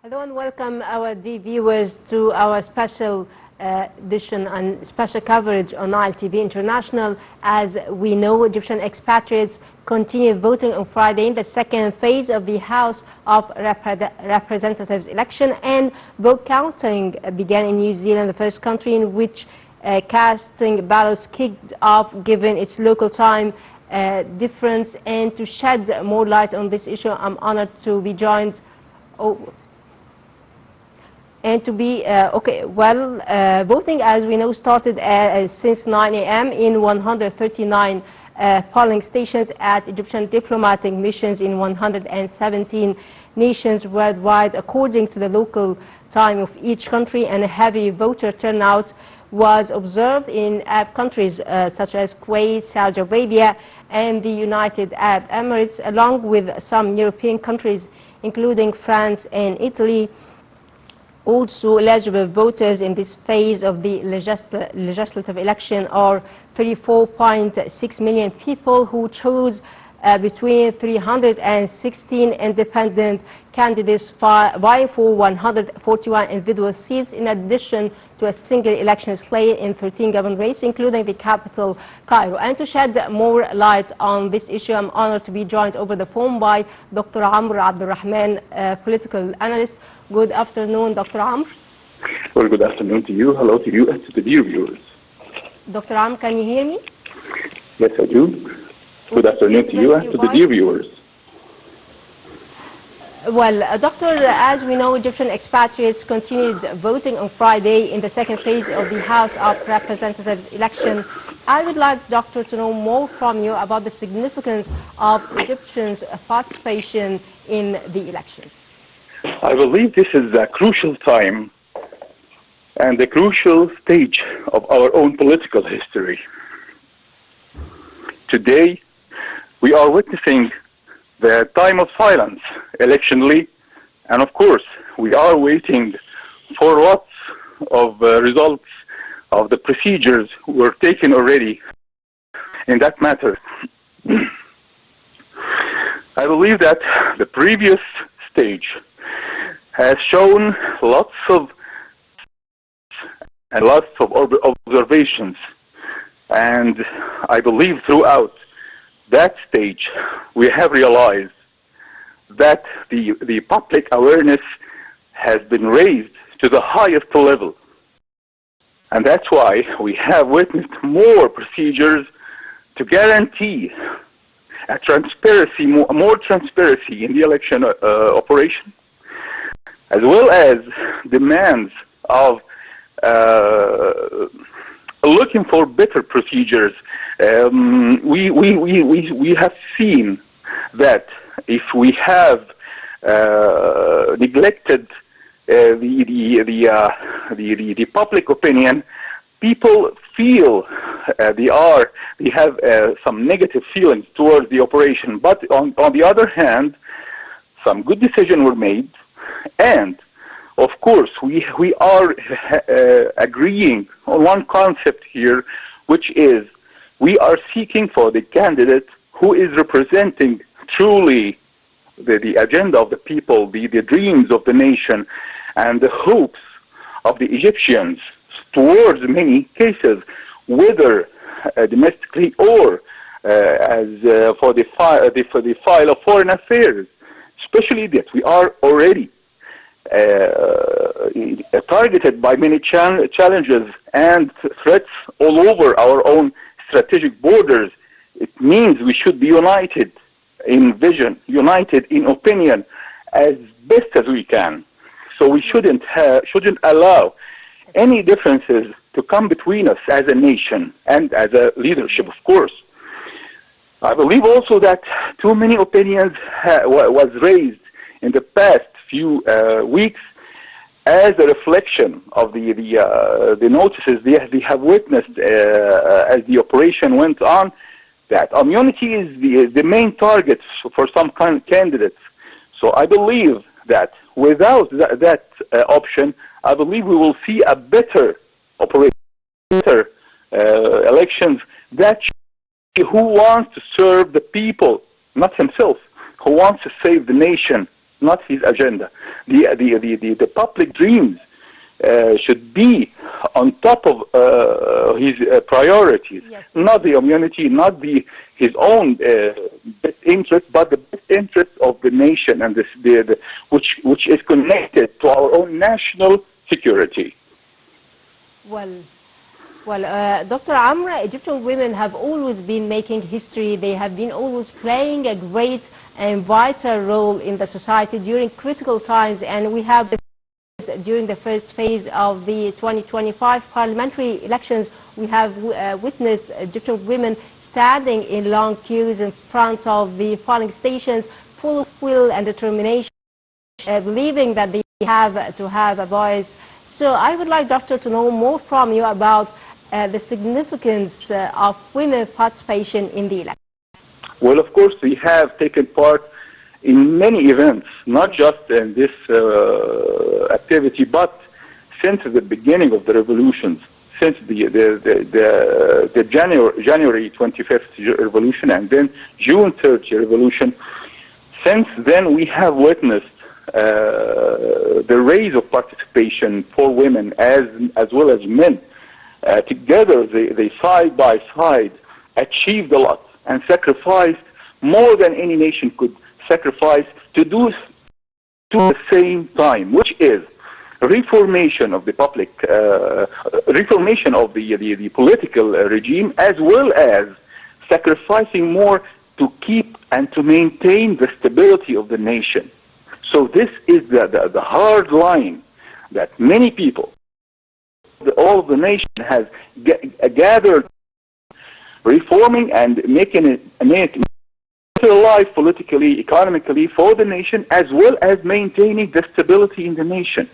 Hello and welcome our dear viewers to our special edition and special coverage on Nile TV International. As we know, Egyptian expatriates continue voting on Friday in the second phase of the House of Representatives election, and vote counting began in New Zealand, the first country in which casting ballots kicked off given its local time difference. And to shed more light on this issue, I'm honored to be joined voting, as we know, started since 9 a.m. in 139 polling stations at Egyptian diplomatic missions in 117 nations worldwide, according to the local time of each country, and a heavy voter turnout was observed in Arab countries such as Kuwait, Saudi Arabia, and the United Arab Emirates, along with some European countries, including France and Italy. Also eligible voters in this phase of the legislative election are 34.6 million people who chose between 316 independent candidates vying for 141 individual seats, in addition to a single election slate in 13 government races, including the capital, Cairo. And to shed more light on this issue, I'm honored to be joined over the phone by Dr. Abdel Rahman, political analyst. Good afternoon, Dr. Amr. Well, good afternoon to you. Hello to you and to the dear viewers. Dr. Amr, can you hear me? Yes, I do. Good afternoon to you and to the dear viewers. Well, Doctor, as we know, Egyptian expatriates continued voting on Friday in the second phase of the House of Representatives election. I would like, Doctor, to know more from you about the significance of Egyptians' participation in the elections. I believe this is a crucial time and a crucial stage of our own political history. Today, we are witnessing the time of silence electionally, and of course, we are waiting for lots of results of the procedures were taken already in that matter. I believe that the previous stage has shown lots of observations, and I believe throughout that stage we have realized that the public awareness has been raised to the highest level, and that's why we have witnessed more procedures to guarantee a transparency, more transparency in the election operation, as well as demands of looking for better procedures. We have seen that if we have neglected the public opinion, people feel they have some negative feelings towards the operation. But on the other hand, some good decisions were made, and of course we are agreeing on one concept here, which is we are seeking for the candidate who is representing truly the agenda of the people, the dreams of the nation, and the hopes of the Egyptians towards many cases, whether domestically or for the file of foreign affairs, especially that we are already targeted by many challenges and threats all over our own strategic borders. It means we should be united in vision, united in opinion, as best as we can. So we shouldn't allow any differences to come between us as a nation and as a leadership, of course. I believe also that too many opinions was raised in the past few weeks as a reflection of the notices they have witnessed as the operation went on, that immunity is the main target for some candidates. So I believe that without that option, I believe we will see a better operation, better elections, that who wants to serve the people, not himself, who wants to save the nation not his agenda. The public dreams should be on top of his priorities, yes, not the community, not his own best interest, but the best interest of the nation, and which is connected to our own national security. Well, Dr. Amr, Egyptian women have always been making history. They have been always playing a great and vital role in the society during critical times, and we have during the first phase of the 2025 parliamentary elections, we have witnessed Egyptian women standing in long queues in front of the polling stations, full of will and determination, believing that they have to have a voice. So I would like, Doctor, to know more from you about the significance of women participation in the election. Well, of course, we have taken part in many events, not just in this activity, but since the beginning of the revolutions, since the January 25th revolution and then June 3rd revolution. Since then, we have witnessed the rise of participation for women as well as men. Together, they side by side achieved a lot and sacrificed more than any nation could sacrifice to do the same time, which is reformation of the public, reformation of the political regime, as well as sacrificing more to keep and to maintain the stability of the nation. So this is the hard line that many people, all of the nation has gathered, reforming and making it life politically, economically for the nation, as well as maintaining the stability in the nation.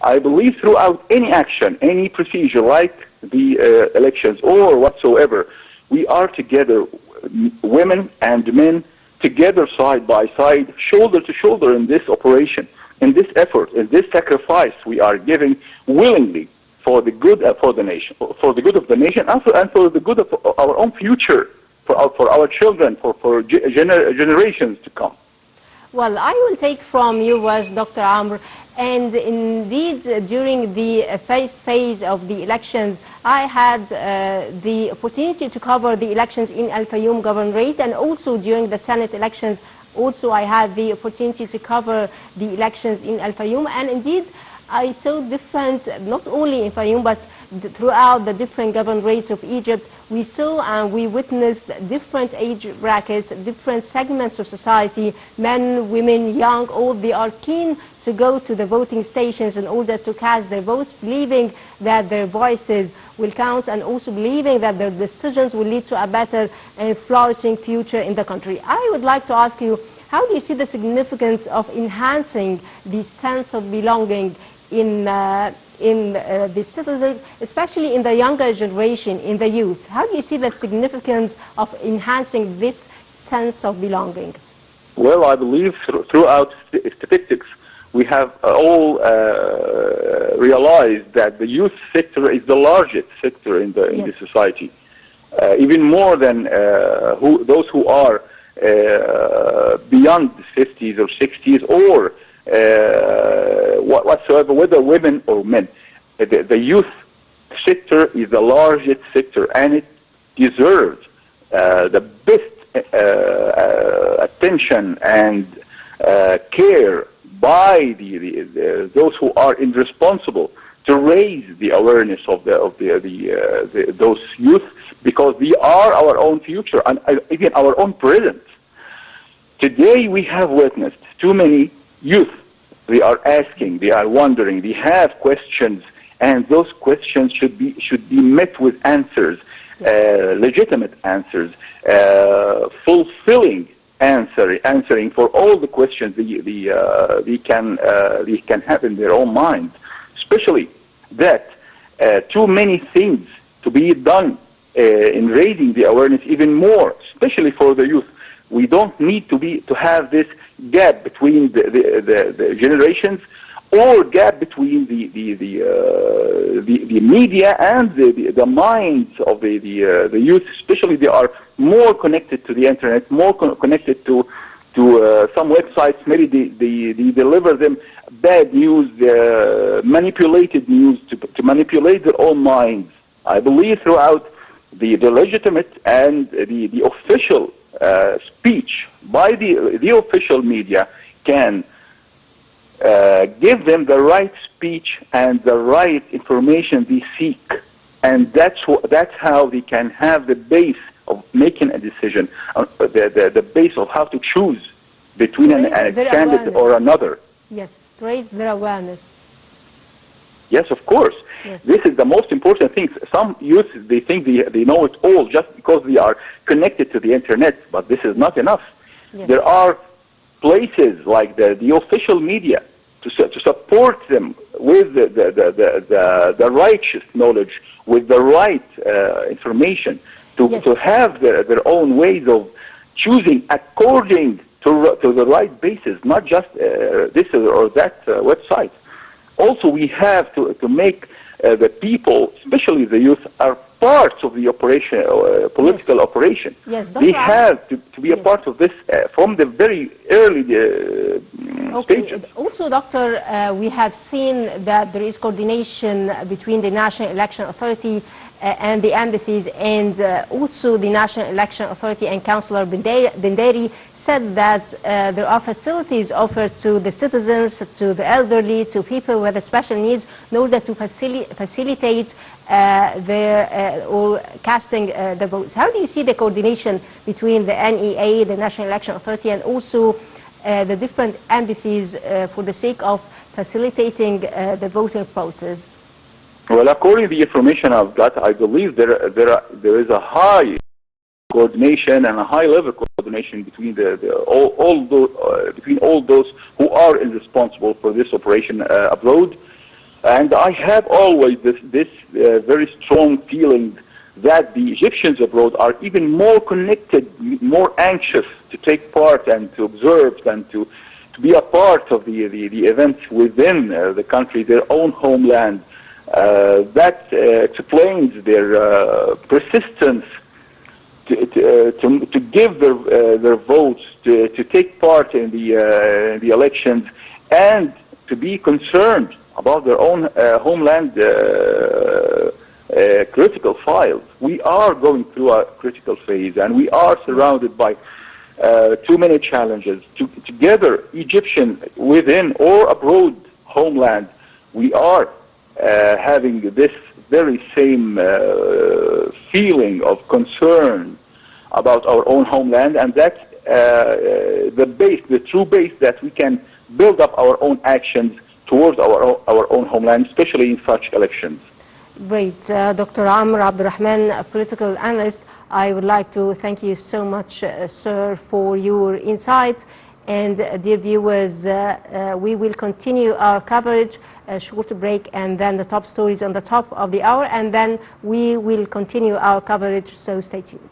I believe throughout any action, any procedure like the elections or whatsoever, we are together, women and men, together side by side, shoulder to shoulder in this operation, in this effort, in this sacrifice we are giving willingly for the good for the nation, for the good of the nation, and for the good of our own future, for our children, for generations to come. Well, I will take from you, Dr. Amr, and indeed during the first phase of the elections, I had the opportunity to cover the elections in Al Fayoum Governorate, and also during the Senate elections, also I had the opportunity to cover the elections in Al Fayoum, and indeed I saw different, not only in Fayoum, but throughout the different governorates of Egypt, we saw and we witnessed different age brackets, different segments of society, men, women, young, old. They are keen to go to the voting stations in order to cast their votes, believing that their voices will count, and also believing that their decisions will lead to a better and flourishing future in the country. I would like to ask you, how do you see the significance of enhancing the sense of belonging in the citizens, especially in the younger generation, in the youth? How do you see the significance of enhancing this sense of belonging? Well, I believe throughout statistics, we have all realized that the youth sector is the largest sector in the society, even more than those who are beyond the 50s or 60s or whatsoever, whether women or men. The youth sector is the largest sector, and it deserves the best attention and care by those who are responsible to raise the awareness of those youth, because they are our own future and even our own present. Today we have witnessed too many youth. They are asking, they are wondering, they have questions, and those questions should be met with answers, legitimate answers, fulfilling answering for all the questions they can have in their own minds. Especially that too many things to be done in raising the awareness even more, especially for the youth. We don't need to have this gap between the generations, or gap between the media and the minds of the youth. Especially, they are more connected to the internet, more connected to to some websites. Maybe they deliver them bad news, manipulated news to manipulate their own minds. I believe throughout the legitimate and the official speech by the official media can give them the right speech and the right information they seek, and that's how they can have the base of making a decision, the base of how to choose between a candidate or another. Yes, to raise their awareness. Yes, of course. Yes. This is the most important thing. Some youth, they think they know it all just because they are connected to the internet, but this is not enough. Yes. There are places like the official media to support them with the righteous knowledge, with the right information, to have their own ways of choosing according to the right basis, not just this or that website. Also, we have to make the people, especially the youth, are parts of the operation, political operation. Yes, they have to be a part of this from the very early stages. Also, Doctor, we have seen that there is coordination between the National Election Authority and the embassies, and also the National Election Authority and Councillor Benderi said that there are facilities offered to the citizens, to the elderly, to people with special needs in order to facilitate their or casting the votes. How do you see the coordination between the NEA, the National Election Authority, and also the different embassies for the sake of facilitating the voting process? Well, according to the information I've got, I believe there is a high coordination and a high level coordination between between all those who are responsible for this operation abroad. And I have always this very strong feeling that the Egyptians abroad are even more connected, more anxious to take part and to observe and to be a part of the events within the country, their own homeland. That explains their persistence to give their votes, to take part in the elections, and to be concerned about their own homeland critical files. We are going through a critical phase, and we are surrounded by too many challenges. Together, Egyptian within or abroad homeland, we are having this very same feeling of concern about our own homeland, and that's the true base that we can build up our own actions towards our own homeland, especially in such elections. Great. Dr. Amr Abdurrahman, a political analyst, I would like to thank you so much, sir, for your insights. And dear viewers, we will continue our coverage, a short break, and then the top stories on the top of the hour, and then we will continue our coverage, so stay tuned.